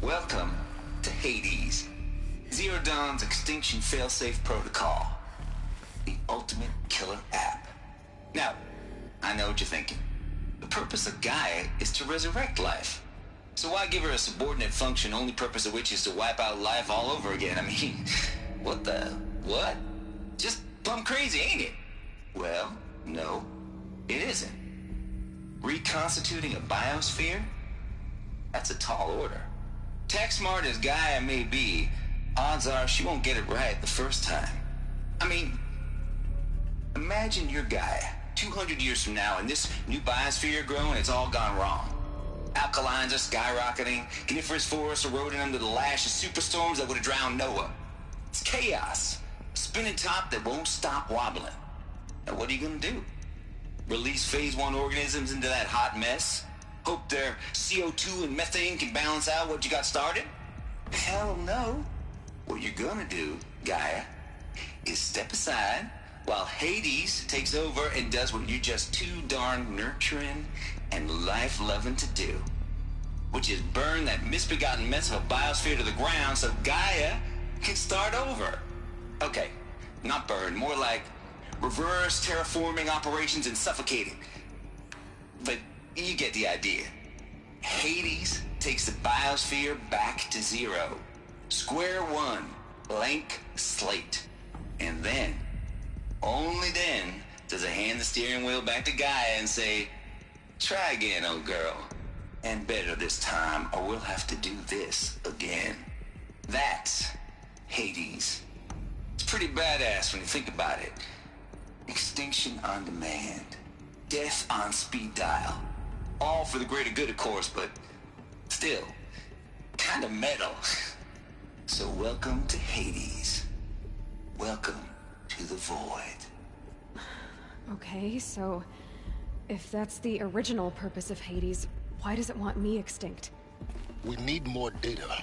Welcome to Hades, Zero Dawn's extinction failsafe protocol, the ultimate killer app. Now, I know what you're thinking. The purpose of Gaia is to resurrect life. So why give her a subordinate function, only purpose of which is to wipe out life all over again? I mean, what? Just plumb crazy, ain't it? Well, no, it isn't. Reconstituting a biosphere? That's a tall order. Tech smart as Gaia may be, odds are she won't get it right the first time. I mean, imagine you're Gaia, 200 years from now, and this new biosphere you're growing, it's all gone wrong. Alkalines are skyrocketing, coniferous forests eroding under the lash of superstorms that would have drowned Noah. It's chaos, a spinning top that won't stop wobbling. Now what are you gonna do? Release phase 1 organisms into that hot mess? Hope their CO2 and methane can balance out what you got started? Hell no. What you're gonna do, Gaia, is step aside while Hades takes over and does what you're just too darn nurturing and life-loving to do, which is burn that misbegotten mess of a biosphere to the ground so Gaia can start over. Okay, not burn, more like reverse terraforming operations and suffocating. But you get the idea. Hades takes the biosphere back to zero. Square one, blank slate. And then, only then, does it hand the steering wheel back to Gaia and say, try again, old girl. And better this time, or we'll have to do this again. That's Hades. It's pretty badass when you think about it. Extinction on demand. Death on speed dial. All for the greater good, of course, but still, kind of metal. So welcome to Hades. Welcome to the void. Okay, so if that's the original purpose of Hades, why does it want me extinct? We need more data.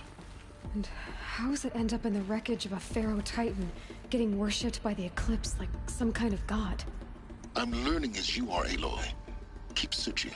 And how does it end up in the wreckage of a Pharaoh Titan, getting worshipped by the Eclipse like some kind of god? I'm learning as you are, Aloy. Keep searching.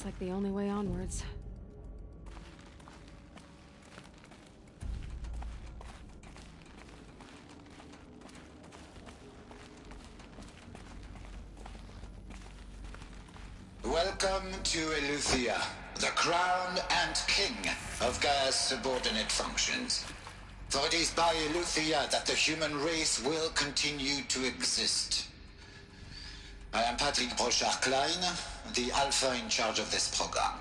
like the only way onwards. Welcome to Eleuthia, the crown and king of Gaia's subordinate functions. For it is by Eleuthia that the human race will continue to exist. I am part6 Klein, the Alpha in charge of this program.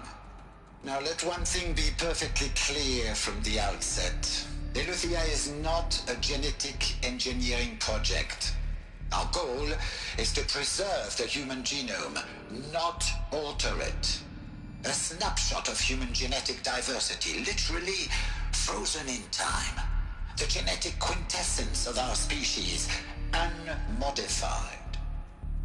Now let one thing be perfectly clear from the outset. Eleuthia is not a genetic engineering project. Our goal is to preserve the human genome, not alter it. A snapshot of human genetic diversity, literally frozen in time. The genetic quintessence of our species, unmodified.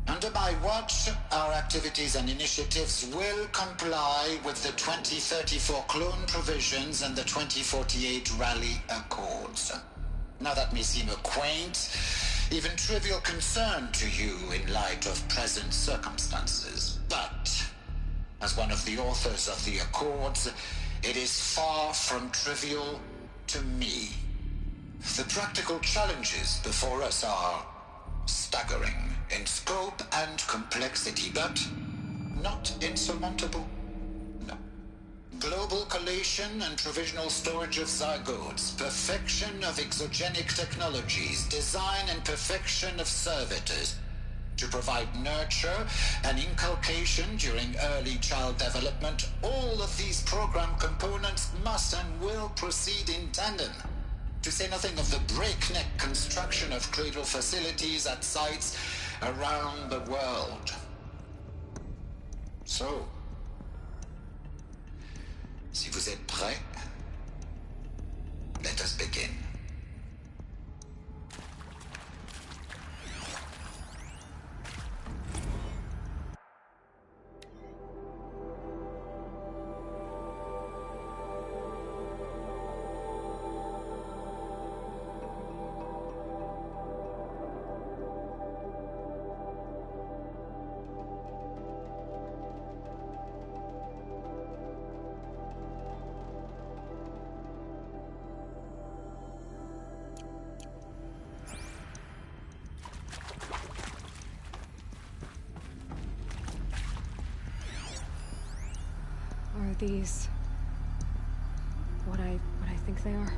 Under my watch, our activities and initiatives will comply with the 2034 clone provisions and the 2048 Rally Accords. Now that may seem a quaint, even trivial concern to you in light of present circumstances, but as one of the authors of the Accords, it is far from trivial to me. The practical challenges before us are staggering in scope and complexity, but not insurmountable. No. Global collation and provisional storage of zygotes, perfection of exogenic technologies, design and perfection of servitors, to provide nurture and inculcation during early child development. All of these program components must and will proceed in tandem. To say nothing of the breakneck construction of cradle facilities at sites around the world. So, si vous êtes prêts, let us begin. Are these what I think they are?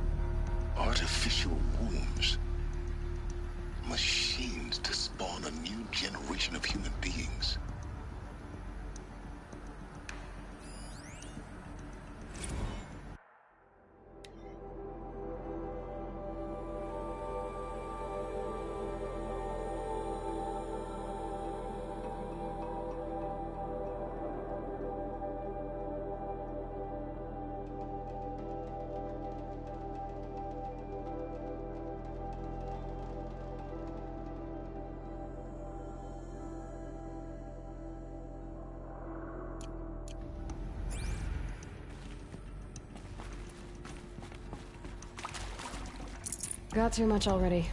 Artificial wombs. Machines to spawn a new generation of human beings. Got too much already.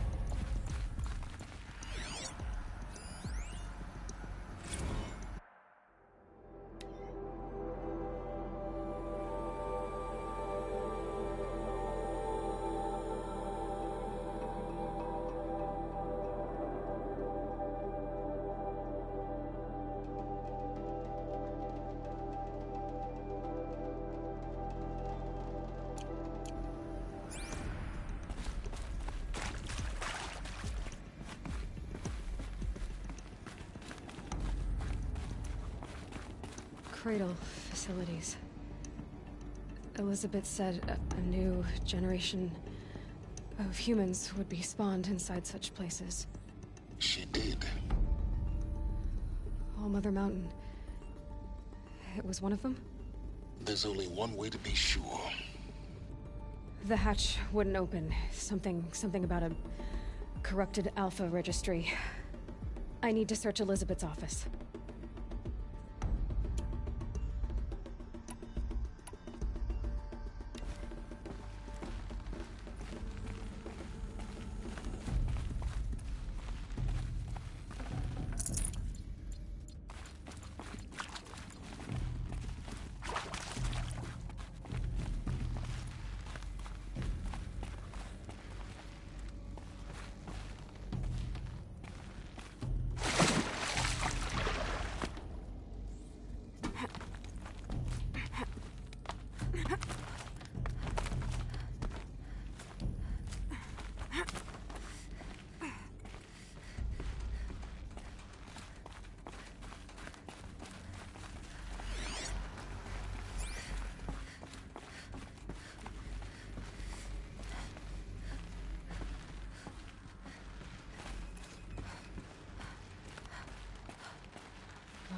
Cradle facilities. Elizabeth said a new generation of humans would be spawned inside such places. She did. All Mother Mountain. It was one of them? There's only one way to be sure. The hatch wouldn't open. Something about a corrupted Alpha registry. I need to search Elizabeth's office.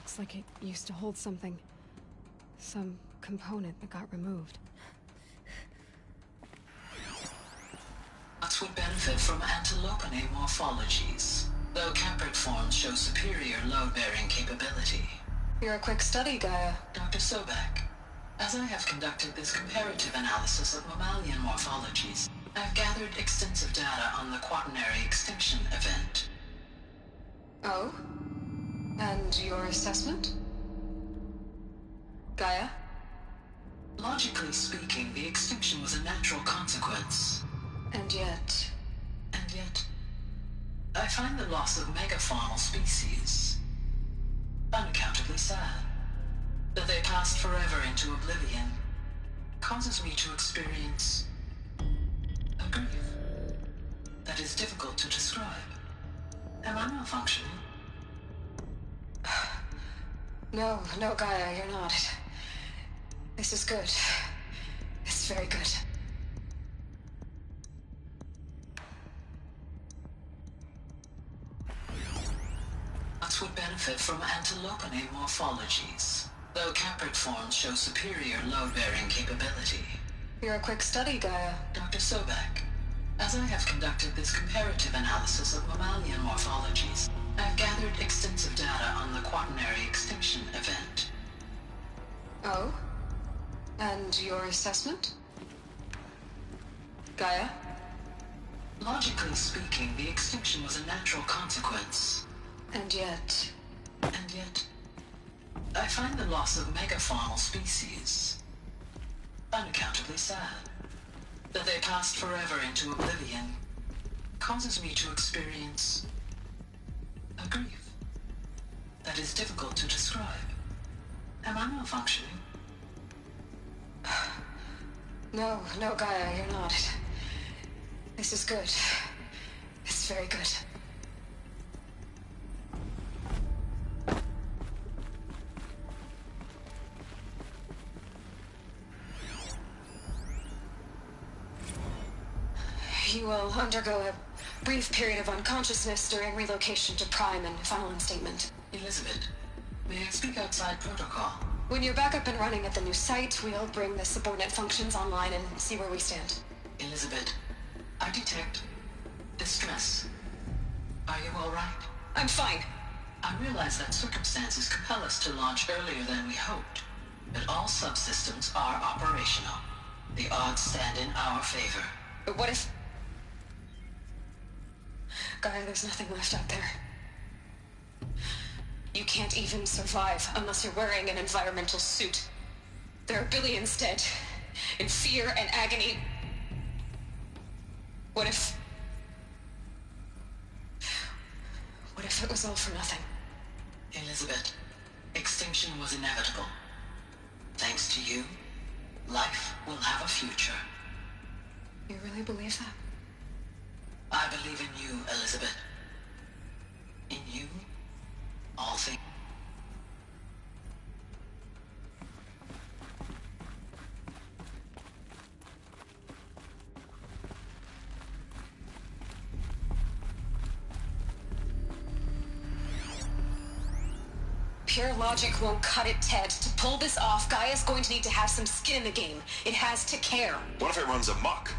Looks like it used to hold something. Some component that got removed. Bots would benefit from antilopinate morphologies, though caprid forms show superior load-bearing capability. You're a quick study, Gaia. Dr. Sobek, as I have conducted this comparative analysis of mammalian morphologies, I've gathered extensive data on the quaternary extinction event. Oh? And your assessment? Gaia? Logically speaking, the extinction was a natural consequence. And yet... And yet, I find the loss of megafaunal species unaccountably sad. That they passed forever into oblivion causes me to experience a grief that is difficult to describe. Am I malfunctioning? No, Gaia, you're not. This is good. It's very good. Bots would benefit from antilopinate morphologies, though caprid forms show superior load-bearing capability. You're a quick study, Gaia. Dr. Sobek, as I have conducted this comparative analysis of mammalian morphologies, I've gathered extensive data on the quaternary extinction event. Oh? And your assessment? Gaia? Logically speaking, the extinction was a natural consequence. And yet... And yet, I find the loss of megafaunal species unaccountably sad. That they passed forever into oblivion causes me to experience a grief that is difficult to describe. Am I malfunctioning? No, Gaia, you're not. This is good. It's very good. You will undergo a brief period of unconsciousness during relocation to Prime and final instatement. Elizabeth, may I speak outside protocol? When you're back up and running at the new site, we'll bring the subordinate functions online and see where we stand. Elizabeth, I detect distress. Are you all right? I'm fine. I realize that circumstances compel us to launch earlier than we hoped, but all subsystems are operational. The odds stand in our favor. But what if... Gaia, there's nothing left out there. You can't even survive unless you're wearing an environmental suit. There are billions dead, in fear and agony. What if it was all for nothing? Elizabeth, extinction was inevitable. Thanks to you, life will have a future. You really believe that? I believe in you, Elizabeth. In you, all things. Pure logic won't cut it, Ted. To pull this off, Gaia's going to need to have some skin in the game. It has to care. What if it runs amok?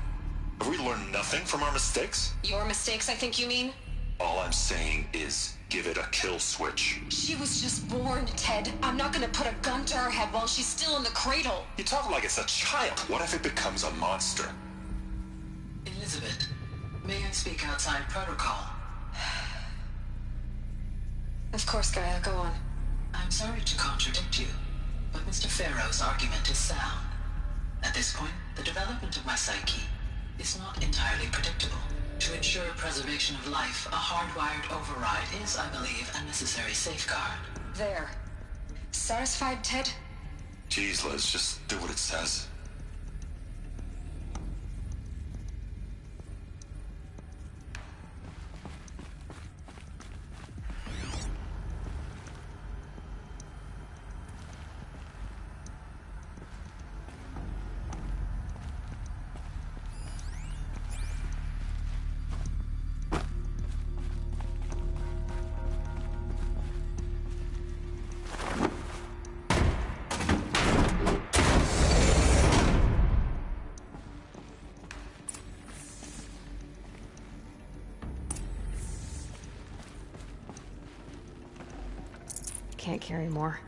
Have we learned nothing from our mistakes? Your mistakes, I think you mean? All I'm saying is, give it a kill switch. She was just born, Ted. I'm not gonna put a gun to her head while she's still in the cradle. You talk like it's a child. What if it becomes a monster? Elizabeth, may I speak outside protocol? Of course, Gaia, go on. I'm sorry to contradict you, but Mr. Farrow's argument is sound. At this point, the development of my psyche is not entirely predictable. To ensure preservation of life, a hardwired override is, I believe, a necessary safeguard. There. Satisfied, Ted? Jeez, Liz, just do what it says. can't carry more.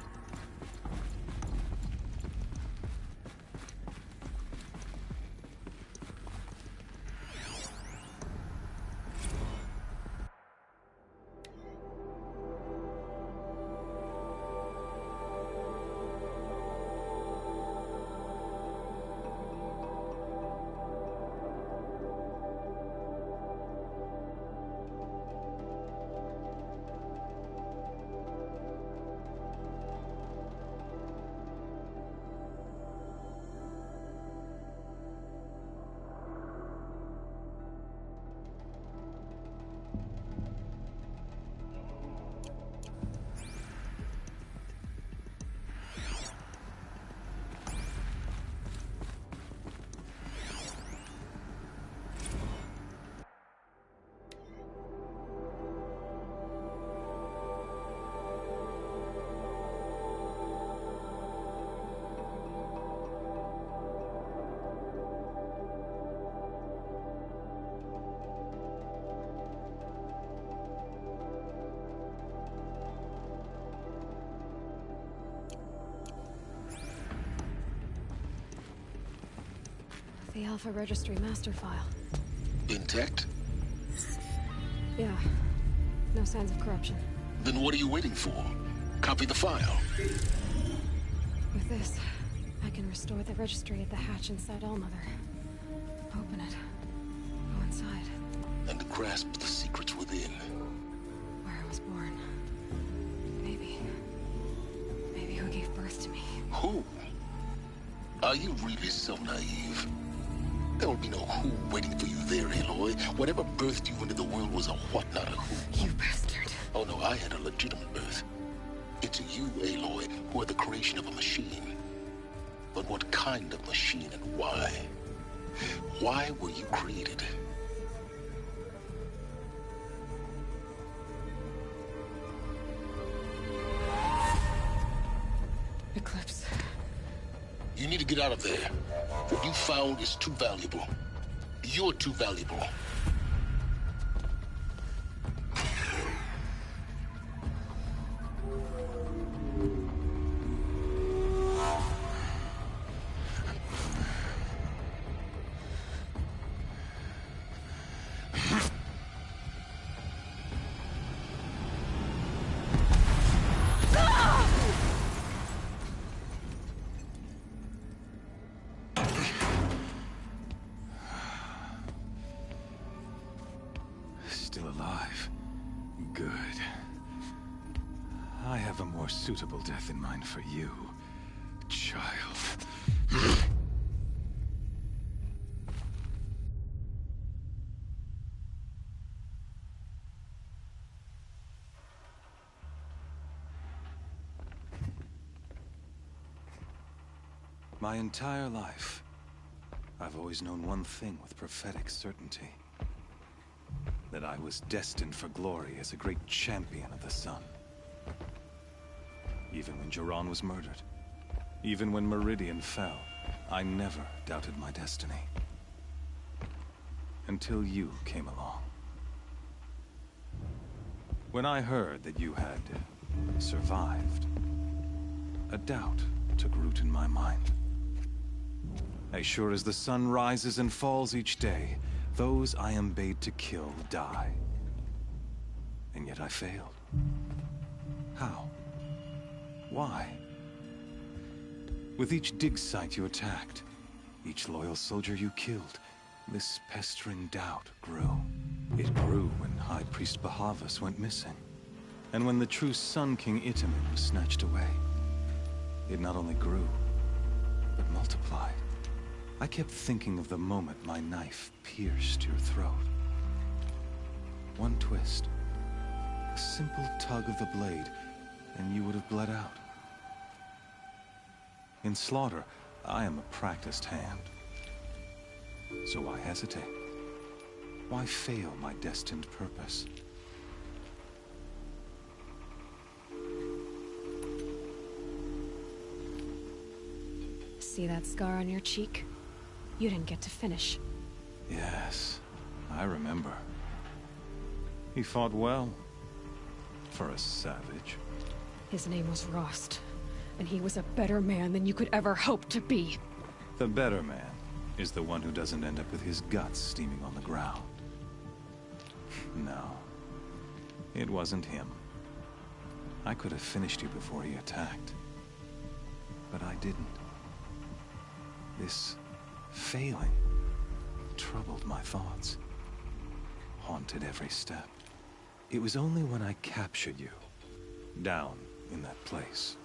The Alpha Registry master file. Intact? Yeah. No signs of corruption. Then what are you waiting for? Copy the file. With this, I can restore the registry at the hatch inside Allmother. Open it. Go inside. And grasp the secrets within. Where I was born. Maybe who gave birth to me. Who? Are you really so naive? There will be no who waiting for you there, Aloy. Whatever birthed you into the world was a what, not a who. You bastard. Oh no, I had a legitimate birth. It's you, Aloy, who are the creation of a machine. But what kind of machine and why? Why were you created? Eclipse. You need to get out of there. What you found is too valuable. You're too valuable. Still alive. Good. I have a more suitable death in mind for you, child. My entire life, I've always known one thing with prophetic certainty. That I was destined for glory as a great champion of the sun. Even when Jiran was murdered, even when Meridian fell, I never doubted my destiny. Until you came along. When I heard that you had survived, a doubt took root in my mind. As sure as the sun rises and falls each day, those I am bade to kill die. And yet I failed. How? Why? With each dig site you attacked, each loyal soldier you killed, this pestering doubt grew. It grew when High Priest Bahavas went missing. And when the true Sun King Itamen was snatched away. It not only grew, but multiplied. I kept thinking of the moment my knife pierced your throat. One twist, a simple tug of the blade, and you would have bled out. In slaughter, I am a practiced hand. So why hesitate? Why fail my destined purpose? See that scar on your cheek? You didn't get to finish. Yes, I remember. He fought well. For a savage. His name was Rost, and he was a better man than you could ever hope to be. The better man is the one who doesn't end up with his guts steaming on the ground. No, it wasn't him. I could have finished you before he attacked, but I didn't. This failing troubled my thoughts, haunted every step. It was only when I captured you, down in that place,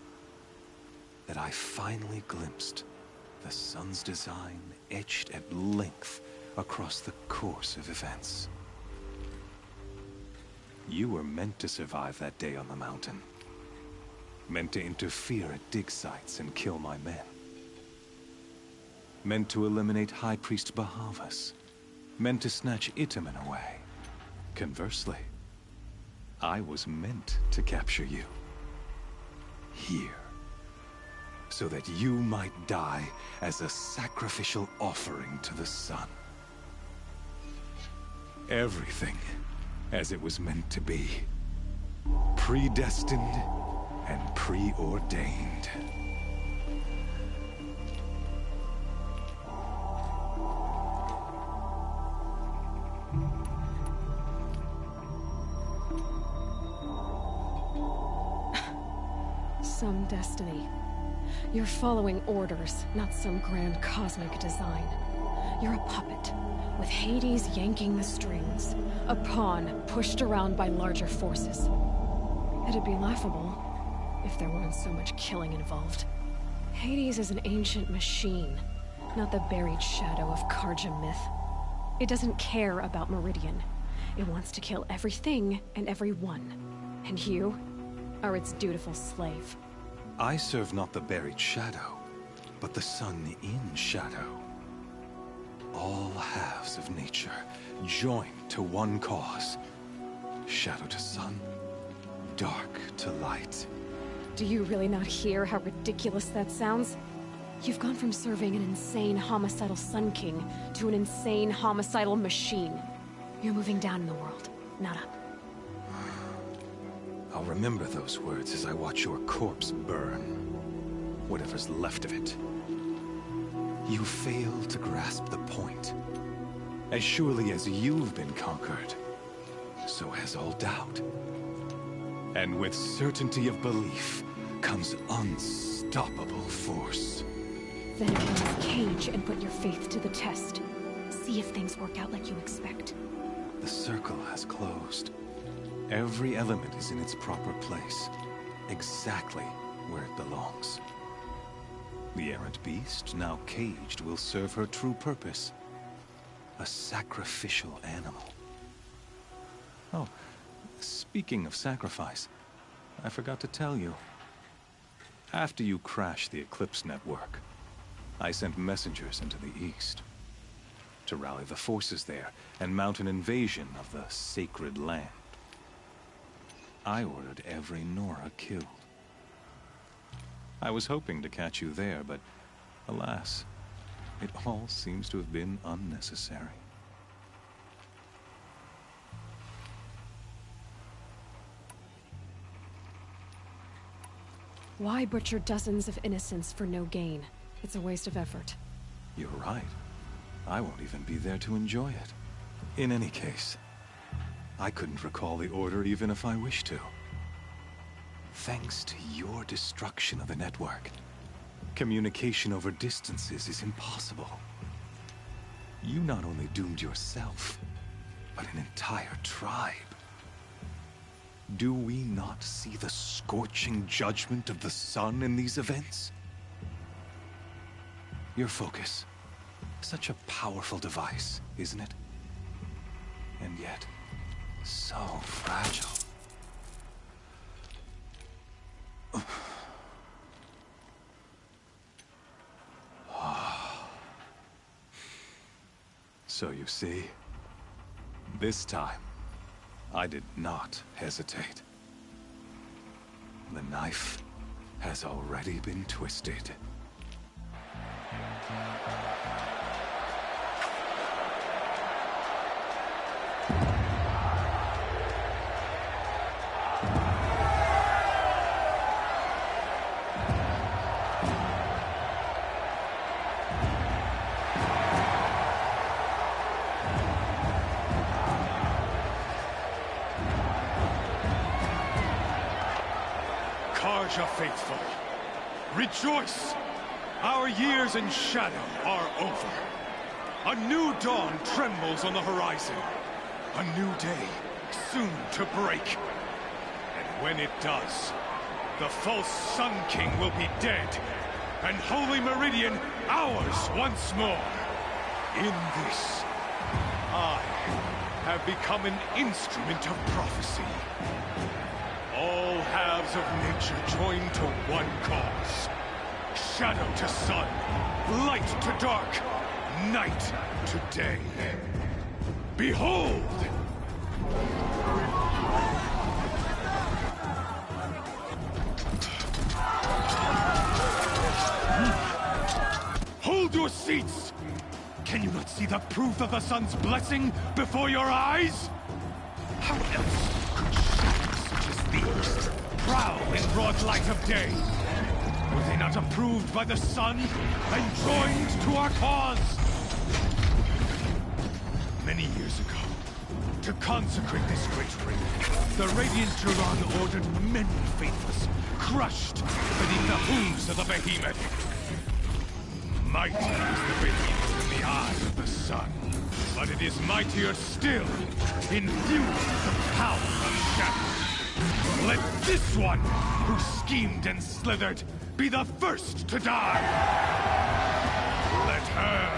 that I finally glimpsed the sun's design etched at length across the course of events. You were meant to survive that day on the mountain. Meant to interfere at dig sites and kill my men. Meant to eliminate High Priest Bahavas. Meant to snatch Itamen away. Conversely, I was meant to capture you. Here. So that you might die as a sacrificial offering to the sun. Everything as it was meant to be. Predestined and preordained. Some destiny. You're following orders, not some grand cosmic design. You're a puppet, with Hades yanking the strings. A pawn pushed around by larger forces. It'd be laughable if there weren't so much killing involved. Hades is an ancient machine, not the buried shadow of Karja myth. It doesn't care about Meridian. It wants to kill everything and everyone. And you are its dutiful slave. I serve not the buried shadow, but the sun in shadow. All halves of nature joined to one cause. Shadow to sun, dark to light. Do you really not hear how ridiculous that sounds? You've gone from serving an insane homicidal Sun King to an insane homicidal machine. You're moving down in the world, not up. I'll remember those words as I watch your corpse burn. Whatever's left of it. You fail to grasp the point. As surely as you've been conquered, so has all doubt. And with certainty of belief comes unstoppable force. Then open this cage and put your faith to the test. See if things work out like you expect. The circle has closed. Every element is in its proper place, exactly where it belongs. The errant beast, now caged, will serve her true purpose. A sacrificial animal. Oh, speaking of sacrifice, I forgot to tell you. After you crashed the Eclipse network, I sent messengers into the east to rally the forces there and mount an invasion of the sacred land. I ordered every Nora killed. I was hoping to catch you there, but alas, it all seems to have been unnecessary. Why butcher dozens of innocents for no gain? It's a waste of effort. You're right. I won't even be there to enjoy it. In any case, I couldn't recall the order even if I wished to. Thanks to your destruction of the network, communication over distances is impossible. You not only doomed yourself, but an entire tribe. Do we not see the scorching judgment of the sun in these events? Your focus, such a powerful device, isn't it? And yet, so fragile. So you see, this time, I did not hesitate. The knife has already been twisted. Karja faithful, rejoice! Our years in shadow are over. A new dawn trembles on the horizon. A new day soon to break. And when it does, the false Sun King will be dead, and Holy Meridian ours once more. In this, I have become an instrument of prophecy. All halves of nature join to one cause. Shadow to sun, light to dark, night to day. Behold! Hold your seats! Can you not see the proof of the sun's blessing before your eyes? How else could shadows such as these prowl in broad light of day? Were they not approved by the sun and joined to our cause? Many years ago, to consecrate this great ring, the Radiant Turan ordered many faithless crushed beneath the hooves of the behemoth. Mighty is the behemoth in the eyes of the sun, but it is mightier still, infused with the power of shadow. Let this one, who schemed and slithered, be the first to die! Let her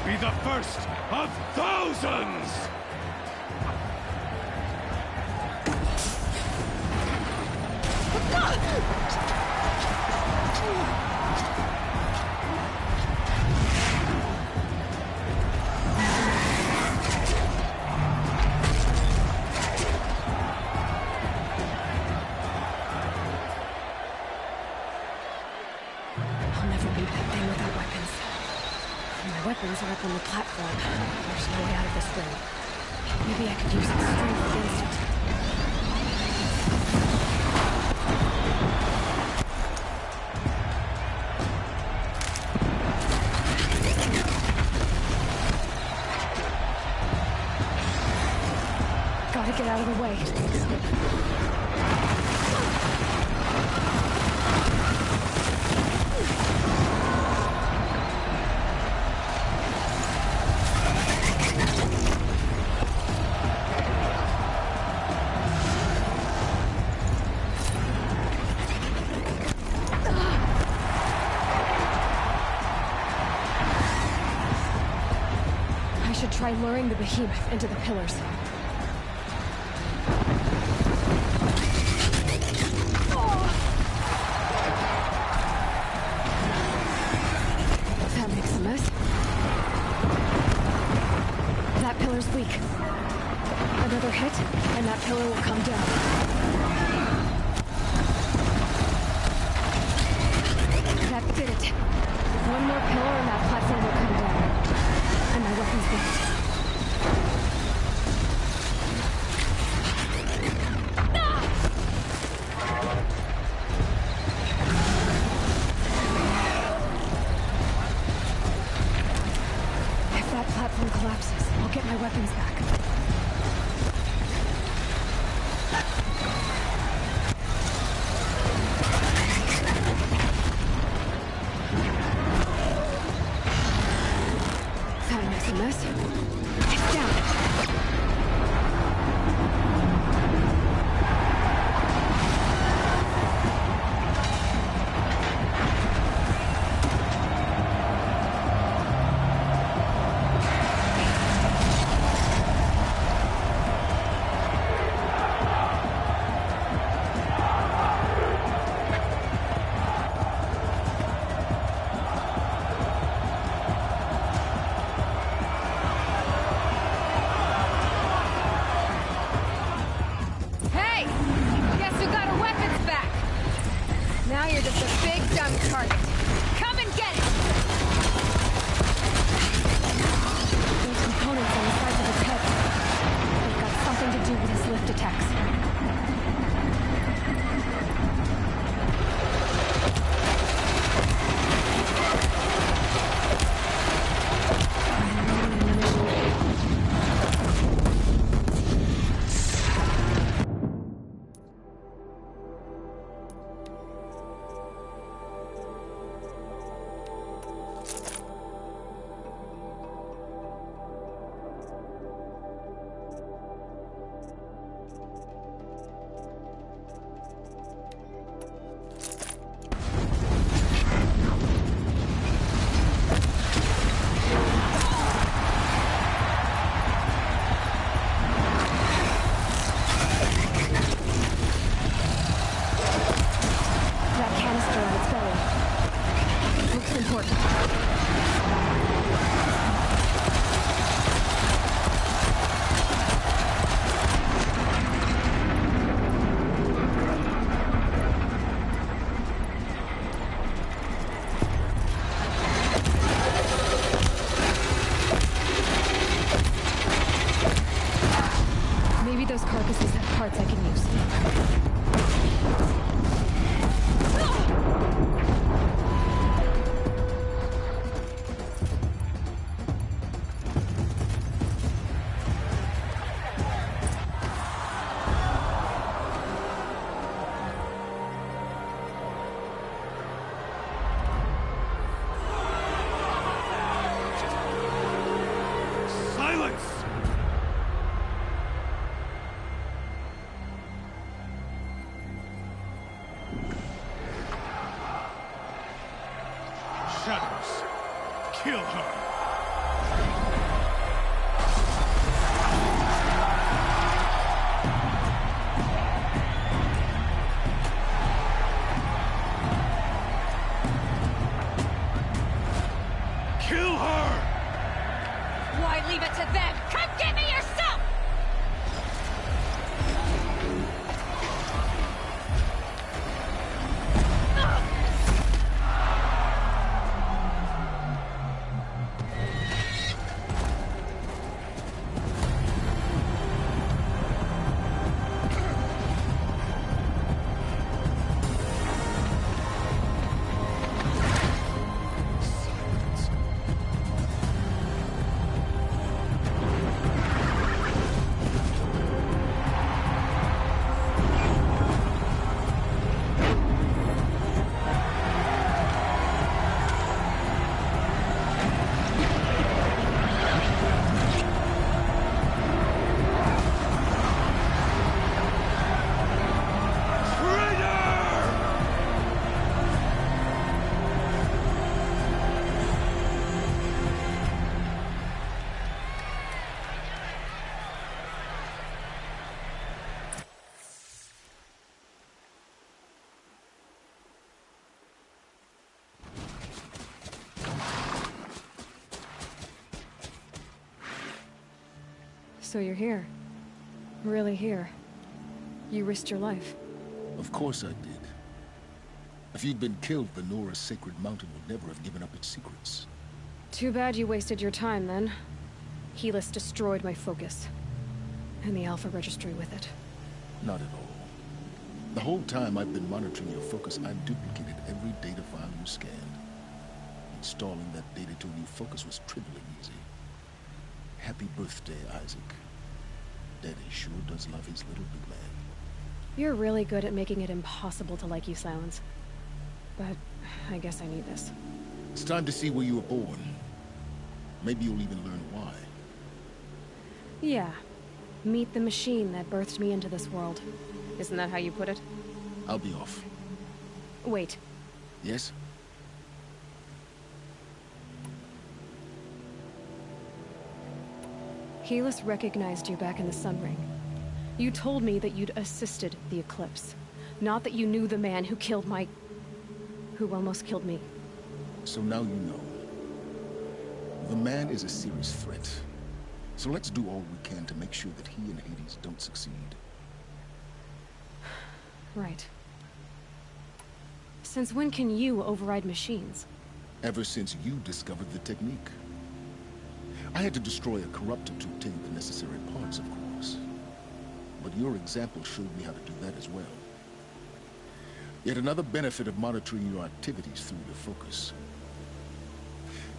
be the first of thousands! Weapons are up on the platform. There's no way out of this room. Maybe I could use its strength against it. Gotta get out of the way. Try luring the behemoth into the pillars. That makes a mess. That pillar's weak. Another hit, and that pillar will come down. That did it. One more pillar and that platform will come down. And my weapon's back. If that platform collapses, I'll get my weapons back. Mess. It's down. Kill her! Kill her! Why leave it to them? Come get me yourself! So you're here. Really here. You risked your life. Of course I did. If you'd been killed, the Nora's sacred mountain would never have given up its secrets. Too bad you wasted your time, then. Helis destroyed my focus. And the Alpha Registry with it. Not at all. The whole time I've been monitoring your focus, I've duplicated every data file you scanned. Installing that data to a new focus was trivially easy. Happy birthday, Isaac. Daddy sure does love his little big man. You're really good at making it impossible to like you, Silence. But I guess I need this. It's time to see where you were born. Maybe you'll even learn why. Yeah. Meet the machine that birthed me into this world. Isn't that how you put it? I'll be off. Wait. Yes? Helis recognized you back in the Sun Ring. You told me that you'd assisted the Eclipse. Not that you knew the man who killed my... who almost killed me. So now you know. The man is a serious threat. So let's do all we can to make sure that he and Hades don't succeed. Right. Since when can you override machines? Ever since you discovered the technique. I had to destroy a corruptor to obtain the necessary parts, of course. But your example showed me how to do that as well. Yet another benefit of monitoring your activities through your focus.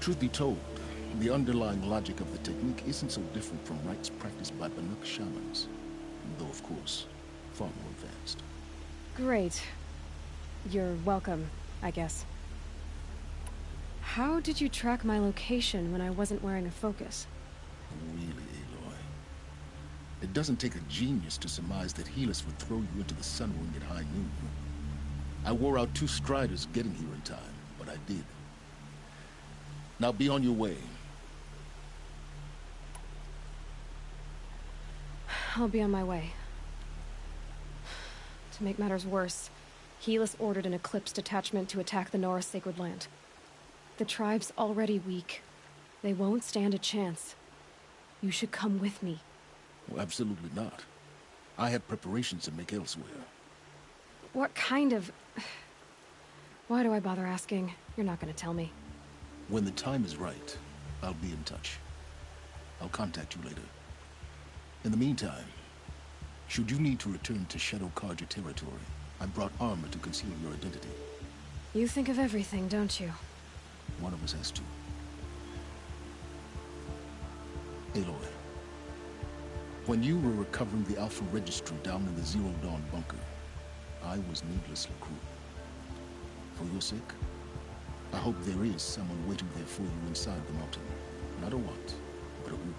Truth be told, the underlying logic of the technique isn't so different from rites practiced by Banuk shamans, though of course, far more advanced. Great. You're welcome, I guess. How did you track my location when I wasn't wearing a focus? Really, Aloy? It doesn't take a genius to surmise that Helis would throw you into the Sun Ring at high noon. I wore out 2 striders getting here in time, but I did. Now be on your way. I'll be on my way. To make matters worse, Helis ordered an Eclipse detachment to attack the Nora Sacred Land. The tribe's already weak. They won't stand a chance. You should come with me. Well, absolutely not. I have preparations to make elsewhere. What kind of... Why do I bother asking? You're not gonna tell me. When the time is right, I'll be in touch. I'll contact you later. In the meantime, should you need to return to Shadow Carja territory, I brought armor to conceal your identity. You think of everything, don't you? One of us has to. Aloy, when you were recovering the Alpha Registry down in the Zero Dawn bunker, I was needlessly cruel. For your sake, I hope there is someone waiting there for you inside the mountain. Not a what, but a who.